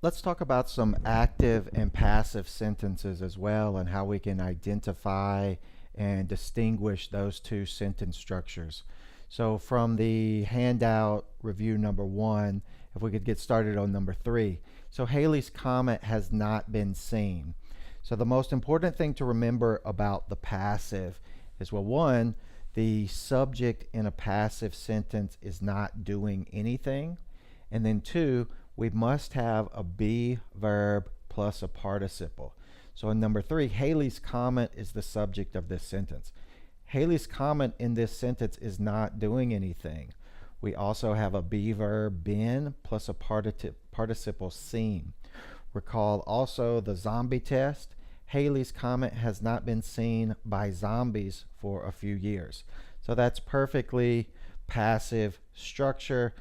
Let's talk about some active and passive sentences as well and how we can identify and distinguish those two sentence structures. So from the handout review number 1, if we could get started on number 3. So Halley's Comet has not been seen. So the most important thing to remember about the passive is, well, one, the subject in a passive sentence is not doing anything. And then two, we must have a be verb plus a participle. So in number 3, Halley's Comet is the subject of this sentence. Halley's Comet in this sentence is not doing anything. We also have a be verb been plus a participle seen. Recall also the zombie test. Halley's Comet has not been seen by zombies for a few years. So that's perfectly passive structure.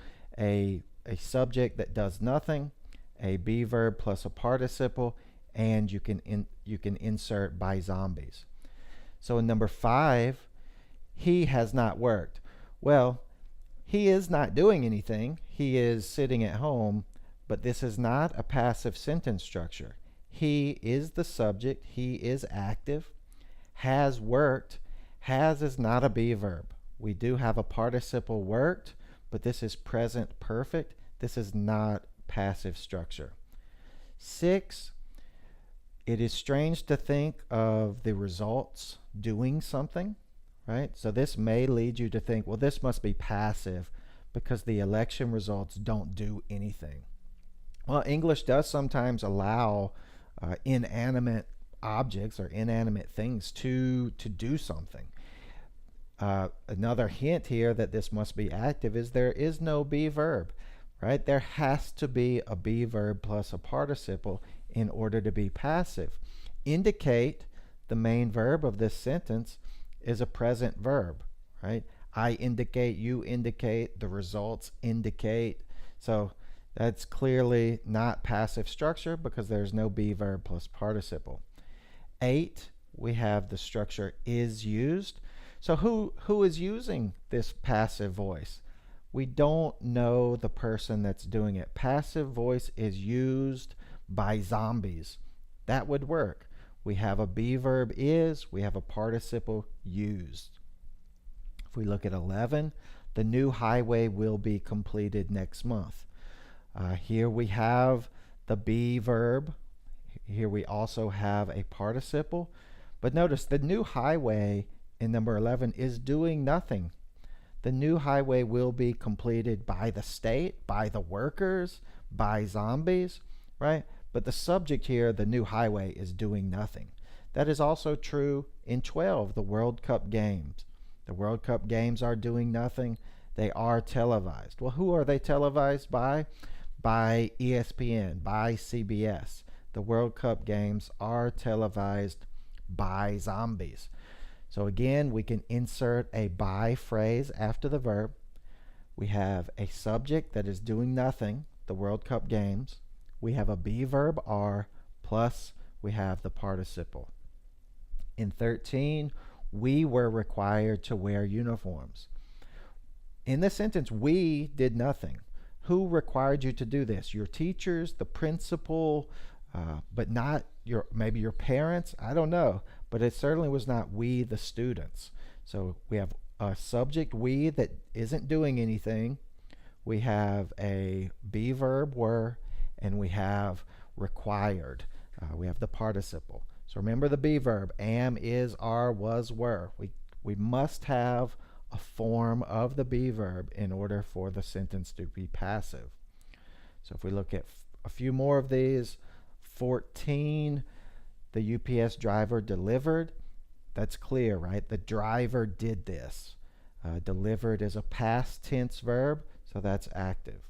A subject that does nothing, a be verb plus a participle, and you can insert by zombies. So in number 5, he has not worked. Well, he is not doing anything. He is sitting at home, but this is not a passive sentence structure. He is the subject. He is active. Has worked. Has is not a be verb. We do have a participle worked, but this is present perfect. This is not passive structure. 6, it is strange to think of the results doing something, right? So this may lead you to think, well, this must be passive because the election results don't do anything. Well, English does sometimes allow inanimate objects or inanimate things to do something. Another hint here that this must be active is there is no be verb, right? There has to be a be verb plus a participle in order to be passive. Indicate, the main verb of this sentence, is a present verb, right? I indicate, you indicate, the results indicate. So that's clearly not passive structure because there's no be verb plus participle. 8, we have the structure is used. So who is using this passive voice? We don't know the person that's doing it. Passive voice is used by zombies. That would work. We have a be verb is, we have a participle used. If we look at 11, the new highway will be completed next month. Here we have the be verb. Here we also have a participle. But notice the new highway in number 11 is doing nothing. The new highway will be completed by the state, by the workers, by zombies, right? But the subject here, the new highway, is doing nothing. That is also true in 12, the World Cup games. The World Cup games are doing nothing. They are televised. Well, who are they televised by? By ESPN, by CBS. The World Cup games are televised by zombies. So again, we can insert a by phrase after the verb. We have a subject that is doing nothing, the World Cup games. We have a be verb are, plus we have the participle. In 13, we were required to wear uniforms. In this sentence, we did nothing. Who required you to do this? Your teachers, the principal, but not maybe your parents? I don't know. But it certainly was not we, the students. So we have a subject, we, that isn't doing anything. We have a be verb, were, and we have required. We have the participle. So remember the be verb, am, is, are, was, were. We must have a form of the be verb in order for the sentence to be passive. So if we look at a few more of these, 14, the UPS driver delivered. That's clear, right? The driver did this. Delivered is a past tense verb, so that's active.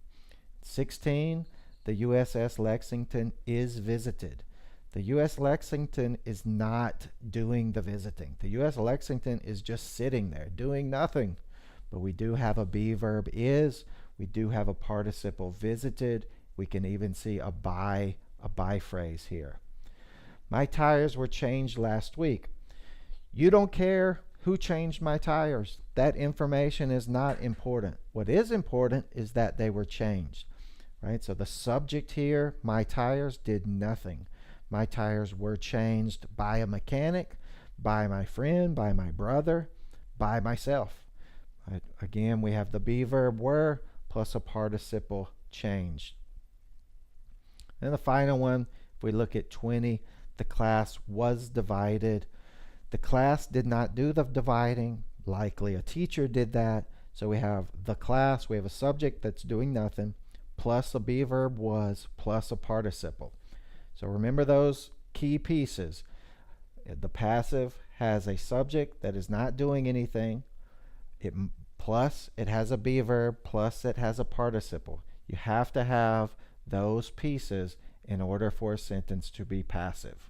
16, the USS Lexington is visited. The US Lexington is not doing the visiting. The US Lexington is just sitting there doing nothing. But we do have a be verb is. We do have a participle visited. We can even see a by phrase here. My tires were changed last week. You don't care who changed my tires. That information is not important. What is important is that they were changed, right? So the subject here, my tires, did nothing. My tires were changed by a mechanic, by my friend, by my brother, by myself. Right? Again, we have the be verb were plus a participle changed. And the final one, if we look at 20, the class was divided. The class did not do the dividing. Likely a teacher did that. So we have the class, we have a subject that's doing nothing, plus a be verb was, plus a participle. So remember those key pieces. The passive has a subject that is not doing anything, plus it has a be verb, plus it has a participle. You have to have those pieces in order for a sentence to be passive.